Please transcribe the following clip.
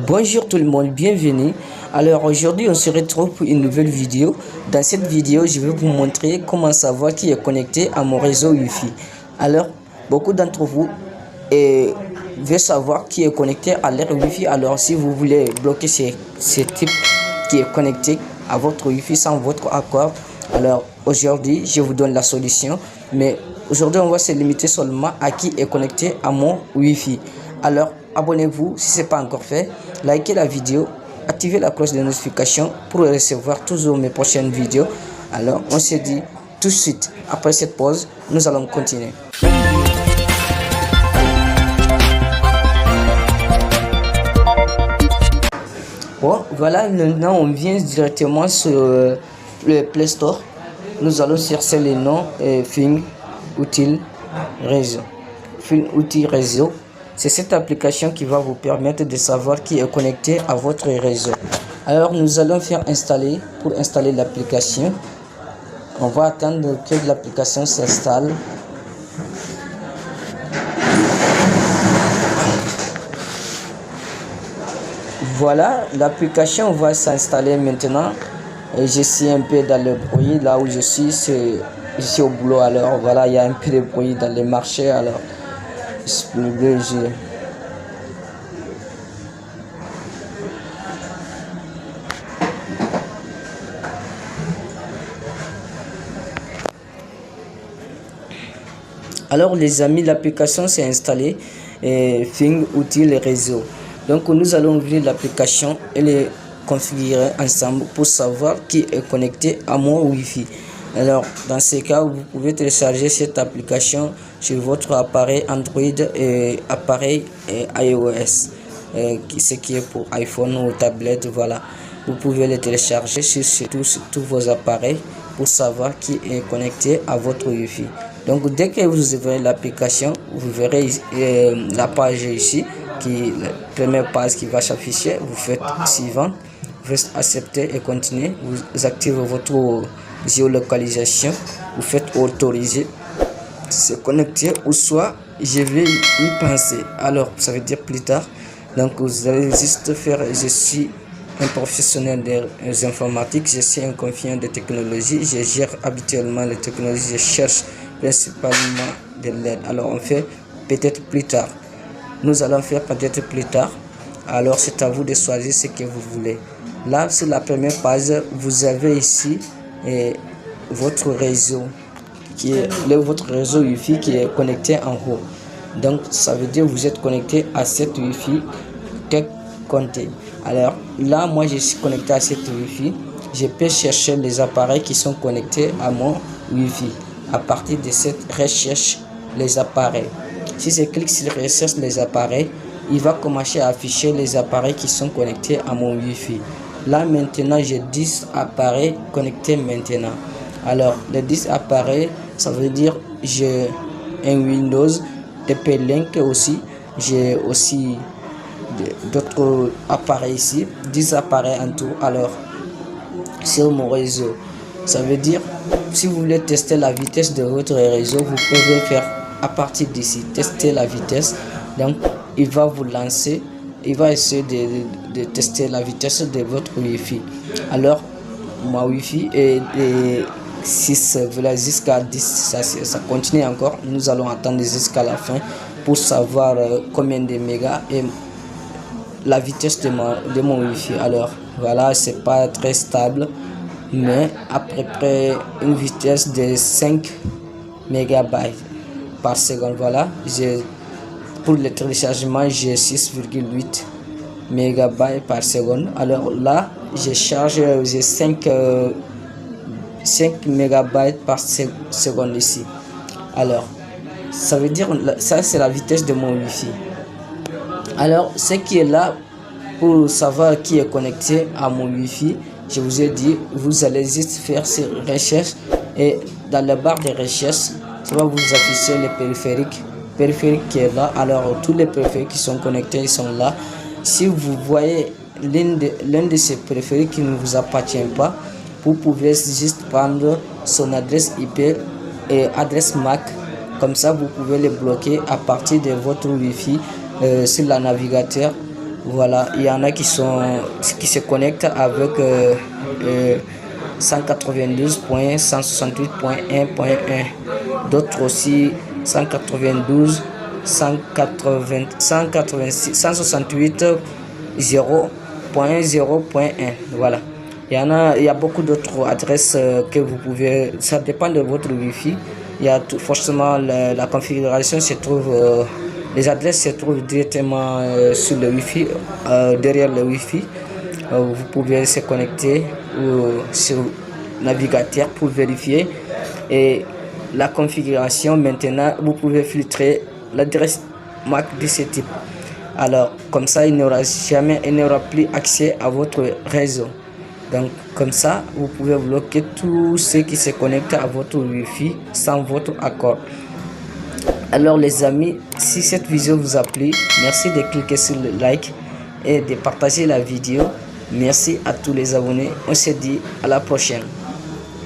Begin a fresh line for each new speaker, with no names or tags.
Bonjour tout le monde, bienvenue. Alors aujourd'hui on se retrouve pour une nouvelle vidéo. Dans cette vidéo je vais vous montrer comment savoir qui est connecté à mon réseau Wi-Fi. Alors beaucoup d'entre vous veulent savoir qui est connecté à leur Wi-Fi. Alors si vous voulez bloquer ces types qui est connecté à votre Wi-Fi sans votre accord, alors aujourd'hui je vous donne la solution. Mais aujourd'hui on va se limiter seulement à qui est connecté à mon Wi-Fi. Alors abonnez-vous si ce n'est pas encore fait, likez la vidéo, activez la cloche de notification pour recevoir toujours mes prochaines vidéos. Alors on se dit tout de suite après cette pause, nous allons continuer. Bon, voilà, maintenant on vient directement sur le Play Store. Nous allons chercher le nom Fing Utile Réseau. Fing Utile Réseau. C'est cette application qui va vous permettre de savoir qui est connecté à votre réseau. Alors nous allons faire installer. Pour installer l'application, on va attendre que l'application s'installe. Voilà, l'application va s'installer maintenant. Et je suis un peu dans le bruit. Là où je suis, c'est ici au boulot. Alors voilà, il y a un peu de bruit dans les marchés. Alors alors les amis, l'application s'est installée et Fing Utile Réseau. Donc nous allons ouvrir l'application et les configurer ensemble pour savoir qui est connecté à mon Wi-Fi. Alors dans ce cas, vous pouvez télécharger cette application sur votre appareil Android et appareil iOS, ce qui est pour iPhone ou tablette. Voilà, vous pouvez le télécharger sur tous vos appareils pour savoir qui est connecté à votre Wi-Fi. Donc dès que vous ouvrez l'application, vous verrez la page ici, la première page qui va s'afficher. Vous faites suivant, vous faites accepter et continuer. Vous activez votre géolocalisation, vous faites autoriser, se connecter ou soit je vais y penser. Alors ça veut dire plus tard. Donc vous allez juste faire je suis un professionnel des informatiques, je suis un confiant de technologie, je gère habituellement les technologies, je cherche principalement de l'aide. Alors on fait peut-être plus tard. Nous allons faire peut-être plus tard. Alors c'est à vous de choisir ce que vous voulez. Là sur la première page, vous avez ici votre réseau qui est votre réseau Wi-Fi qui est connecté en haut. Donc ça veut dire que vous êtes connecté à cette Wi-Fi compté. Alors là moi je suis connecté à cette Wi-Fi. Je peux chercher les appareils qui sont connectés à mon Wi-Fi. À partir de cette recherche les appareils, si je clique sur recherche les appareils, il va commencer à afficher les appareils qui sont connectés à mon Wi-Fi. Là maintenant j'ai 10 appareils connectés maintenant. Alors les 10 appareils, ça veut dire j'ai un Windows, TP-Link aussi, j'ai aussi d'autres appareils ici, 10 appareils en tout. Alors sur mon réseau, ça veut dire si vous voulez tester la vitesse de votre réseau, vous pouvez faire à partir d'ici, tester la vitesse. Donc il va vous lancer, il va essayer de tester la vitesse de votre Wi-Fi. Alors ma Wi-Fi est de 6 jusqu'à 10, ça continue encore. Nous allons attendre jusqu'à la fin pour savoir combien de mégas et la vitesse de mon Wi-Fi. Alors voilà, c'est pas très stable, mais à peu près une vitesse de 5 mégabytes par seconde. Voilà, pour le téléchargement j'ai 6,8 mégabytes par seconde. Alors là je charge, j'ai 5 mégabytes par seconde ici. Alors ça veut dire ça c'est la vitesse de mon Wi-Fi. Alors ce qui est là pour savoir qui est connecté à mon Wi-Fi, je vous ai dit, vous allez juste faire ces recherches et dans la barre de recherche, ça va vous afficher les périphériques qui est là. Alors tous les périphériques qui sont connectés, ils sont là. Si vous voyez l'un de ces périphériques qui ne vous appartient pas, vous pouvez juste prendre son adresse IP et adresse MAC. Comme ça, vous pouvez les bloquer à partir de votre Wi-Fi sur le navigateur. Voilà, il y en a qui se connectent avec 192.168.1.1, d'autres aussi 192, 180, 186, 168.0.0.1. Voilà. Il y a beaucoup d'autres adresses que vous pouvez, ça dépend de votre Wi-Fi. Il y a forcément la configuration se trouve, les adresses se trouvent directement sur le Wi-Fi, derrière le Wi-Fi. Vous pouvez se connecter sur le navigateur pour vérifier. Et la configuration, maintenant, vous pouvez filtrer l'adresse MAC de ce type. Alors, comme ça, il n'y aura plus accès à votre réseau. Donc, comme ça, vous pouvez bloquer tous ceux qui se connectent à votre Wi-Fi sans votre accord. Alors, les amis, si cette vidéo vous a plu, merci de cliquer sur le like et de partager la vidéo. Merci à tous les abonnés. On se dit à la prochaine.